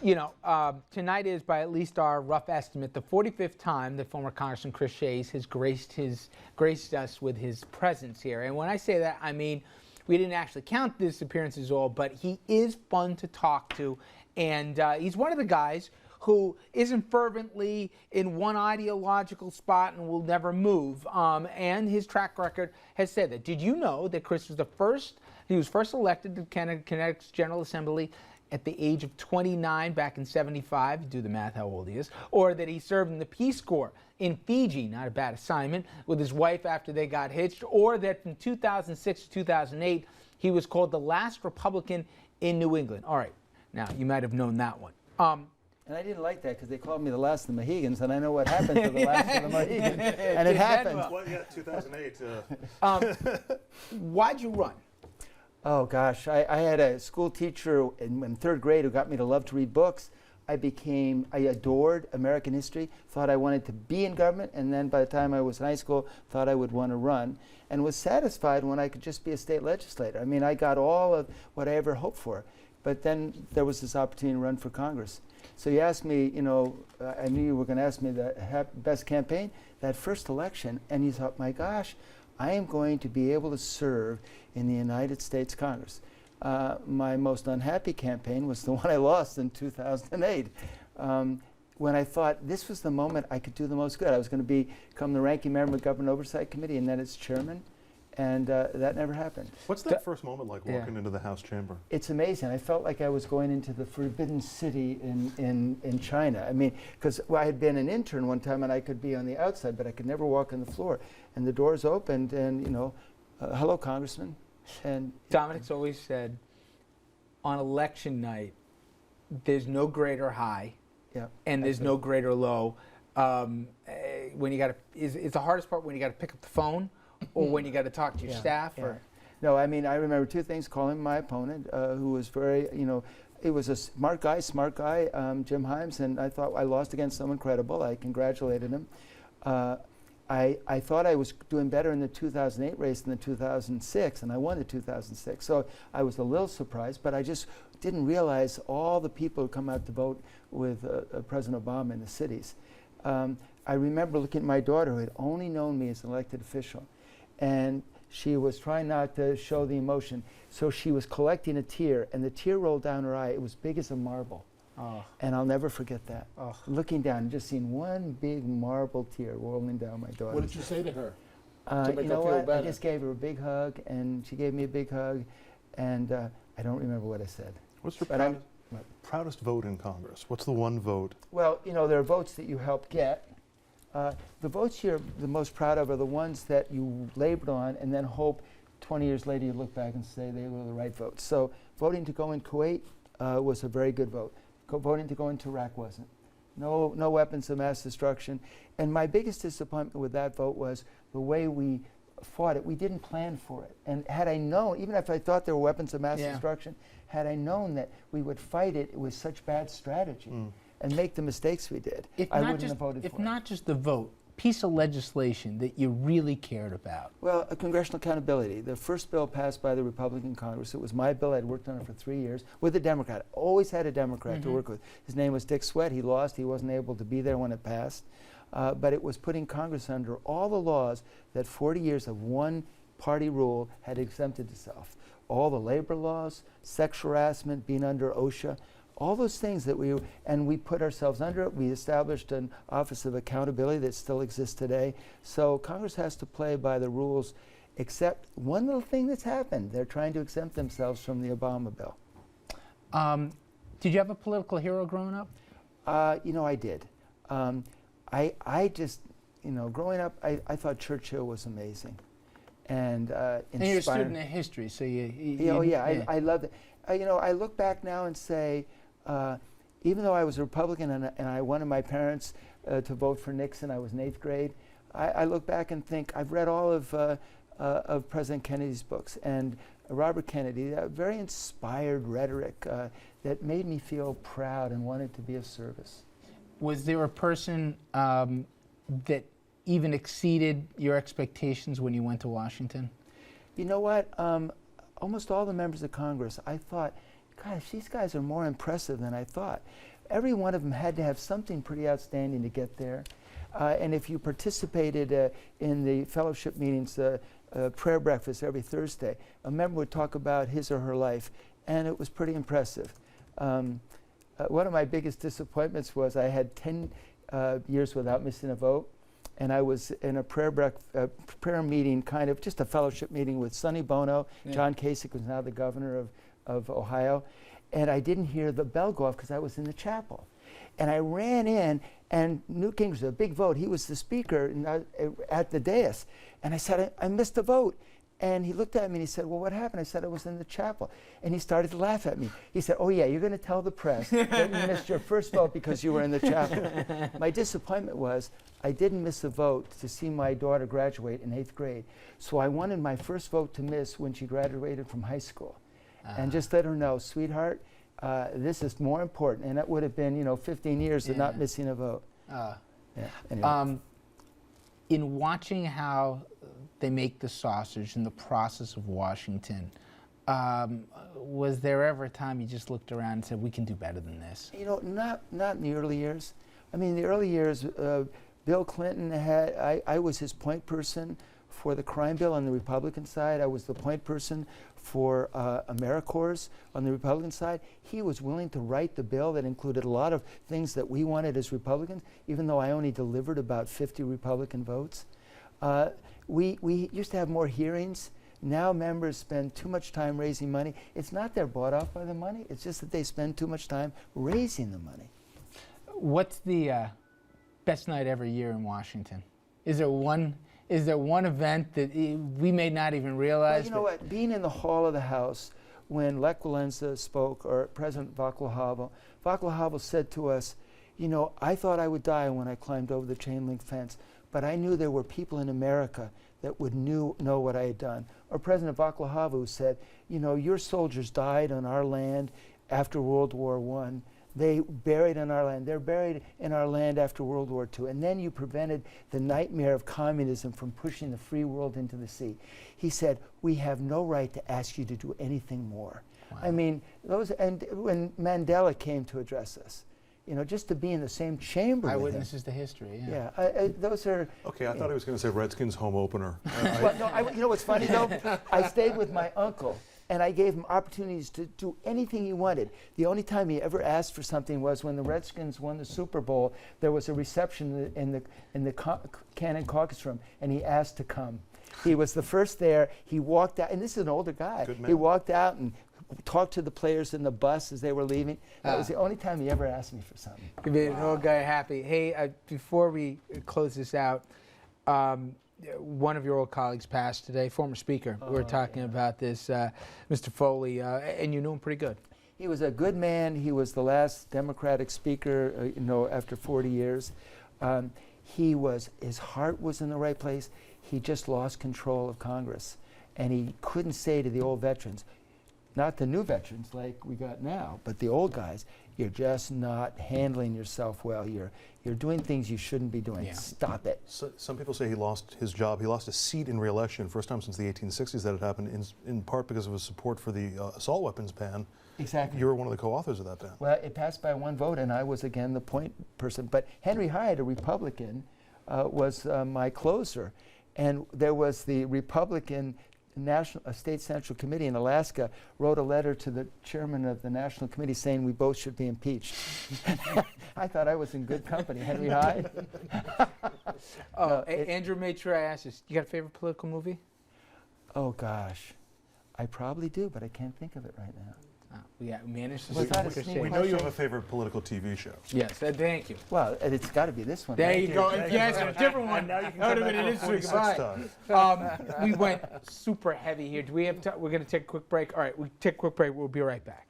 Tonight is, by at least our rough estimate, the 45th time that former Congressman Chris Shays has graced us with his presence here. And when I say that, I mean we didn't actually count this appearances all, but he is fun to talk to, and he's one of the guys who isn't fervently in one ideological spot and will never move. And his track record has said that. Did you know that Chris was he was first elected to Connecticut's General Assembly at the age of 29 back in 75, do the math how old he is, or that he served in the Peace Corps in Fiji, not a bad assignment, with his wife after they got hitched, or that from 2006 to 2008, he was called the last Republican in New England. All right, now you might have known that one. And I didn't like that because they called me the last of the Mohegans, and I know what happened to the last of the Mohegans, and it happened. Well, yeah, 2008. Why'd you run? Oh gosh, I had a school teacher in third grade who got me to love to read books. I adored American history, thought I wanted to be in government, and then by the time I was in high school, thought I would want to run, and was satisfied when I could just be a state legislator. I mean, I got all of what I ever hoped for, but then there was this opportunity to run for Congress. So you asked me, I knew you were going to ask me the best campaign, that first election, and you thought, my gosh, I am going to be able to serve in the United States Congress. My most unhappy campaign was the one I lost in 2008, when I thought this was the moment I could do the most good. I was going to become the ranking member of the Government Oversight Committee and then its chairman, and that never happened. What's that first moment like walking into the House chamber? It's amazing. I felt like I was going into the forbidden city in China. I mean, because I had been an intern one time and I could be on the outside, but I could never walk on the floor. And the doors opened and, hello, Congressman. And Dominic's always said, on election night, there's no greater high, and there's no greater low. When you it's the hardest part when you got to pick up the phone, or when you got to talk to your staff. Or no, I mean I remember two things: calling my opponent, who was very, he was a smart guy, Jim Himes, and I thought I lost against someone credible. I congratulated him. I thought I was doing better in the 2008 race than the 2006, and I won the 2006. So I was a little surprised, but I just didn't realize all the people who come out to vote with President Obama in the cities. I remember looking at my daughter, who had only known me as an elected official, and she was trying not to show the emotion. So she was collecting a tear, and the tear rolled down her eye. It was big as a marble. Oh. And I'll never forget that. Oh. Looking down and just seeing one big marble tear rolling down my daughter. What did you say to her? You know what? I just gave her a big hug, and she gave me a big hug, and I don't remember what I said. What's your proudest vote in Congress? What's the one vote? Well, there are votes that you helped get. The votes you're the most proud of are the ones that you labored on and then hope 20 years later you look back and say they were the right votes. So voting to go in Kuwait was a very good vote. Voting to go into Iraq wasn't. No weapons of mass destruction. And my biggest disappointment with that vote was the way we fought it. We didn't plan for it. And had I known, even if I thought there were weapons of mass destruction, had I known that we would fight it with such bad strategy and make the mistakes we did, I wouldn't have voted for it. If not just the vote, piece of legislation that you really cared about? Well, congressional accountability. The first bill passed by the Republican Congress, it was my bill. I'd worked on it for 3 years with a Democrat. Always had a Democrat to work with. His name was Dick Sweat. He lost. He wasn't able to be there when it passed. But it was putting Congress under all the laws that 40 years of one-party rule had exempted itself. All the labor laws, sexual harassment, being under OSHA, all those things that we put ourselves under it. We established an Office of Accountability that still exists today. So Congress has to play by the rules, except one little thing that's happened. They're trying to exempt themselves from the Obama bill. Did you have a political hero growing up? I did. I just, growing up, I thought Churchill was amazing. And you're a student of history, so I loved it. I look back now and say, even though I was a Republican and I wanted my parents to vote for Nixon, I was in 8th grade, I look back and think I've read all of President Kennedy's books, and Robert Kennedy, very inspired rhetoric that made me feel proud and wanted to be of service. Was there a person that even exceeded your expectations when you went to Washington? You know what? Almost all the members of Congress, I thought, gosh, these guys are more impressive than I thought. Every one of them had to have something pretty outstanding to get there. And if you participated in the fellowship meetings, prayer breakfast every Thursday, a member would talk about his or her life, and it was pretty impressive. One of my biggest disappointments was I had 10 years without missing a vote, and I was in a prayer meeting, kind of just a fellowship meeting with Sonny Bono. Yeah. John Kasich was now the governor of Ohio, and I didn't hear the bell go off because I was in the chapel. And I ran in, and Newt Gingrich was a big vote. He was the speaker at the dais. And I said, I missed a vote. And he looked at me and he said, well, what happened? I said, I was in the chapel. And he started to laugh at me. He said, oh, yeah, you're going to tell the press that you missed your first vote because you were in the chapel. My disappointment was I didn't miss a vote to see my daughter graduate in 8th grade. So I wanted my first vote to miss when she graduated from high school. And just let her know, sweetheart, this is more important. And that would have been, 15 years of not missing a vote. Anyway. In watching how they make the sausage in the process of Washington, was there ever a time you just looked around and said, we can do better than this? Not in the early years. I mean, the early years, Bill Clinton I was his point person for the crime bill on the Republican side. I was the point person for AmeriCorps on the Republican side. He was willing to write the bill that included a lot of things that we wanted as Republicans, even though I only delivered about 50 Republican votes. We used to have more hearings. Now members spend too much time raising money. It's not they're bought off by the money. It's just that they spend too much time raising the money. What's the best night every year in Washington? Is there one event that we may not even realize? Well, you know what? Being in the hall of the House when Lech Walesa spoke, or President Václav Havel said to us, I thought I would die when I climbed over the chain link fence, but I knew there were people in America that would know what I had done. Or President Václav Havel who said, your soldiers died on our land after World War I. They buried in our land. They're buried in our land after World War II. And then you prevented the nightmare of communism from pushing the free world into the sea. He said, we have no right to ask you to do anything more. Wow. I mean, and when Mandela came to address us, just to be in the same chamber with him. Eyewitnesses to history, yeah. Yeah, those are... Okay, I thought he was going to say Redskins home opener. Well, no, you know what's funny, though? I stayed with my uncle. And I gave him opportunities to do anything he wanted. The only time he ever asked for something was when the Redskins won the Super Bowl. There was a reception in the Cannon Caucus Room, and he asked to come. He was the first there. He walked out, and this is an older guy. Good man. He walked out and talked to the players in the bus as they were leaving. That was the only time he ever asked me for something. You made an old guy happy. Hey, before we close this out, one of your old colleagues passed today, former speaker. We were talking about this, Mr. Foley, and you knew him pretty good. He was a good man. He was the last Democratic speaker, after 40 years. His heart was in the right place. He just lost control of Congress. And he couldn't say to the old veterans, not the new veterans like we got now, but the old guys, you're just not handling yourself well. You're doing things you shouldn't be doing. Yeah. Stop it. So, some people say he lost his job. He lost a seat in re-election, first time since the 1860s that it happened, in part because of his support for the assault weapons ban. Exactly. You were one of the co-authors of that ban. Well, it passed by one vote, and I was again the point person. But Henry Hyde, a Republican, was my closer, and there was the Republican State Central Committee in Alaska wrote a letter to the chairman of the National Committee saying we both should be impeached. I thought I was in good company. Henry Hyde. Andrew made sure I asked you, you got a favorite political movie? Oh, gosh. I probably do, but I can't think of it right now. We managed to we know you have a favorite political TV show. Yes, thank you. Well, it's got to be this one. There you go. If you asked a different one, now you can that would come have been an interesting. We went super heavy here. Do we have time? We're going to take a quick break. All right, we take a quick break. We'll be right back.